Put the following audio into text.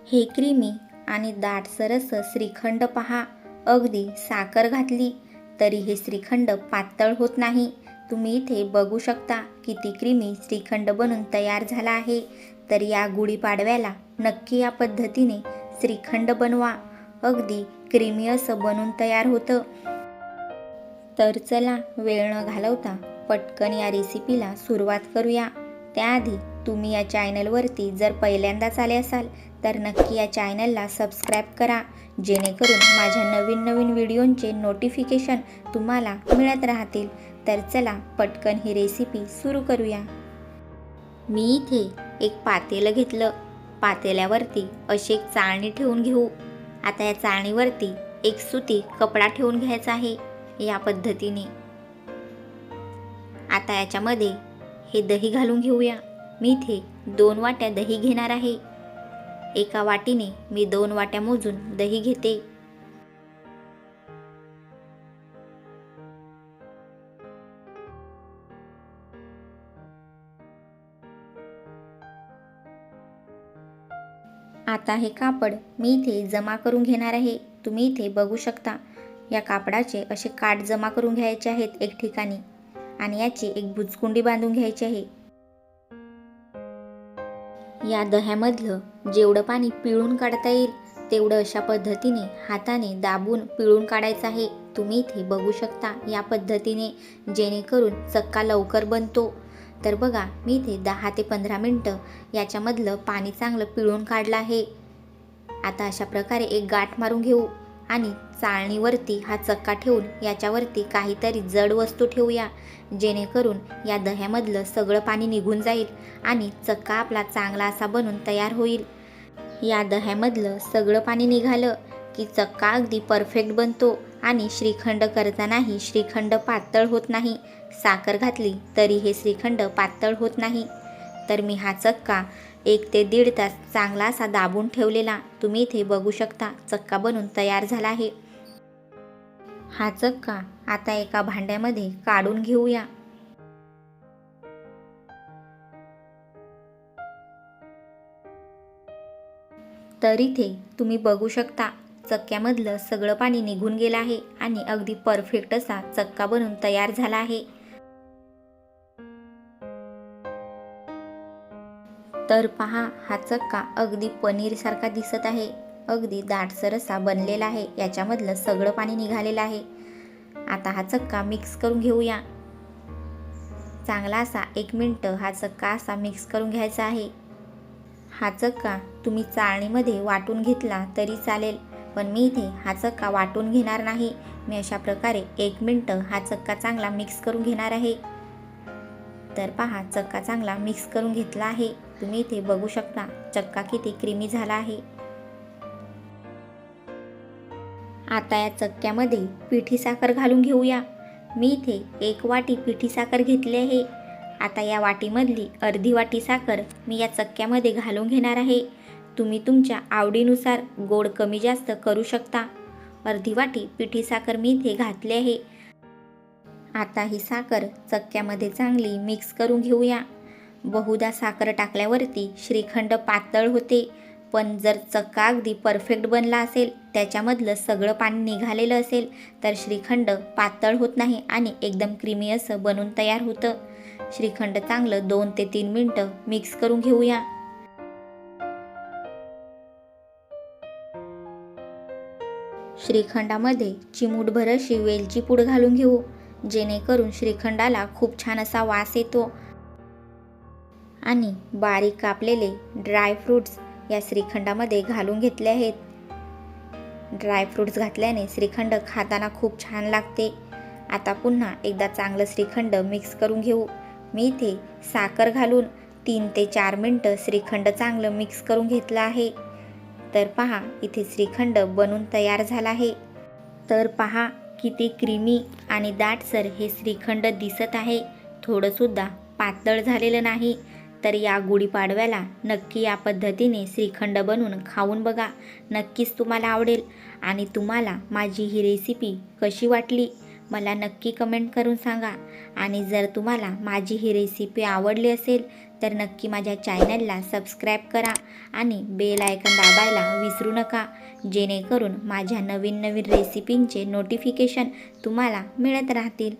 हे क्रीमी आणि दाटसर असं श्रीखंड पहा. अगदी साखर घातली तरी हे श्रीखंड पातळ होत नाही. तुम्ही इथे बघू शकता किती क्रीमी श्रीखंड बनून तयार झाला आहे. तर या गुढीपाडव्याला नक्की या पद्धतीने श्रीखंड बनवा. अगदी क्रीमी असं बनून तयार होतं. तर चला वेळ न घालवता पटकन या रेसिपीला सुरुवात करूया. त्याआधी तुम्ही या चॅनलवरती जर पहिल्यांदाच आले असाल तर नक्की या चॅनलला सबस्क्राईब करा, जेणेकरून माझ्या नवीन नवीन व्हिडिओंचे नोटिफिकेशन तुम्हाला मिळत राहतील. तर चला पटकन ही रेसिपी सुरू करूया. मी इथे एक पातेलं घेतलं. पातेल्यावरती अशी एक चाळणी ठेवून घेऊ. आता या चाळणीवरती एक सुती कपडा ठेवून घ्यायचा आहे या पद्धतीने. आता याच्यामध्ये हे दही घालून घेऊया. मी इथे 2 वाट्या दही घेणार आहे. एका वाटीने मी 2 वाट्या मोजून दही घेते. आता हे कापड मी इथे जमा करून घेणार आहे. तुम्ही इथे बघू शकता या कापडाचे असे काठ जमा करून घ्यायचे आहेत एक ठिकाणी आणि याची एक बुचकुंडी बांधून घ्यायची आहे. या दह्यामधलं जेवढं पाणी पिळून काढता येईल तेवढं अशा पद्धतीने हाताने दाबून पिळून काढायचं आहे. तुम्ही इथे बघू शकता या पद्धतीने, जेणेकरून चक्का लवकर बनतो. तर बघा मी इथे 10 ते 15 मिनटं याच्यामधलं पाणी चांगलं पिळून काढलं आहे. आता अशा प्रकारे एक गाठ मारून घेऊ आणि चाळणीवरती हा चक्का ठेवून याच्यावरती काहीतरी जड वस्तू ठेवूया, जेणेकरून या दह्यामधलं सगळं पाणी निघून जाईल आणि चक्का आपला चांगला असा बनून तयार होईल. या दह्यामधलं सगळं पाणी निघालं की चक्का अगदी परफेक्ट बनतो आणि श्रीखंड करतानाही श्रीखंड पातळ होत नाही. साखर घातली तरी हे श्रीखंड पातळ होत नाही. तर मी हा चक्का 1 ते 1.5 तास चांगला असा दाबून ठेवलेला. तुम्ही इथे बघू शकता चक्का बनून तयार झाला आहे. हा चक्का आता एका भांड्यामध्ये काढून घेऊया. तर इथे तुम्ही बघू शकता चक्क्यामधलं सगळं पाणी निघून गेलं आहे आणि अगदी परफेक्ट असा चक्का बनून तयार झाला आहे. तर पहा हा चक्का अगदी पनीरसारखा दिसत आहे. अगदी दाटसर असा बनलेला आहे. याच्यामधलं सगळं पाणी निघालेलं आहे. आता हा चक्का मिक्स करून घेऊया. चांगला असा 1 मिनिट हा चक्का असा मिक्स करून घ्यायचा आहे. हा चक्का तुम्ही चाळणीमध्ये वाटून घेतला तरी चालेल, पण मी इथे हा चक्का वाटून घेणार नाही. मी अशा प्रकारे 1 मिनिट हा चक्का चांगला मिक्स करून घेणार आहे. तर पहा चक्का चांगला मिक्स करून घेतला आहे. तुम्ही इथे बघू शकता चक्का किती क्रीमी झाला आहे. आता या चक्क्यामध्ये पिठी साखर घालून घेऊया. मी इथे 1 वाटी पिठी साखर घेतली आहे. आता या वाटीमधली अर्धी वाटी साखर मी या चक्क्यामध्ये घालून घेणार आहे. तुम्ही तुमच्या आवडीनुसार गोड कमी जास्त करू शकता. अर्धी वाटी पिठी साखर मी इथे घातली आहे. आता ही साखर चक्क्यामध्ये चांगली मिक्स करून घेऊया. बहुधा साखर टाकल्यावरती श्रीखंड पातळ होते, पण जर चक्का अगदी परफेक्ट बनला असेल, त्याच्यामधलं सगळं पाणी निघालेलं असेल, तर श्रीखंड पातळ होत नाही आणि एकदम क्रीमी असं बनून तयार होतं. श्रीखंड चांगलं 2 ते 3 मिनिटं मिक्स करून घेऊया. श्रीखंडामध्ये चिमूटभर अशी वेलची पूड घालून घेऊ, जेणेकरून श्रीखंडाला खूप छान असा वास येतो. आणि बारीक कापलेले ड्रायफ्रूट्स या श्रीखंडामध्ये घालून घेतले आहेत. ड्रायफ्रूट्स घातल्याने श्रीखंड खाताना खूप छान लागते. आता पुन्हा एकदा चांगलं श्रीखंड मिक्स करून घेऊ. मी इथे साखर घालून 3 ते 4 मिनिटं श्रीखंड चांगलं मिक्स करून घेतलं आहे. तर पहा इथे श्रीखंड बनून तयार झाला आहे. तर पहा किती क्रीमी आणि दाटसर हे श्रीखंड दिसत आहे. थोडंसुद्धा पातळ झालेलं नाही. तर या गुढीपाडव्याला नक्की या पद्धतीने श्रीखंड बनवून खाऊन बघा. नक्कीच तुम्हाला आवडेल. आणि तुम्हाला माझी ही रेसिपी कशी वाटली मला नक्की कमेंट करून सांगा. आणि जर तुम्हाला माझी ही रेसिपी आवडली असेल तर नक्की माझ्या चॅनलला सबस्क्राईब करा आणि बेल आयकॉन दाबायला विसरू नका, जेणेकरून माझ्या नवीन नवीन रेसिपींचे नोटिफिकेशन तुम्हाला मिळत राहतील.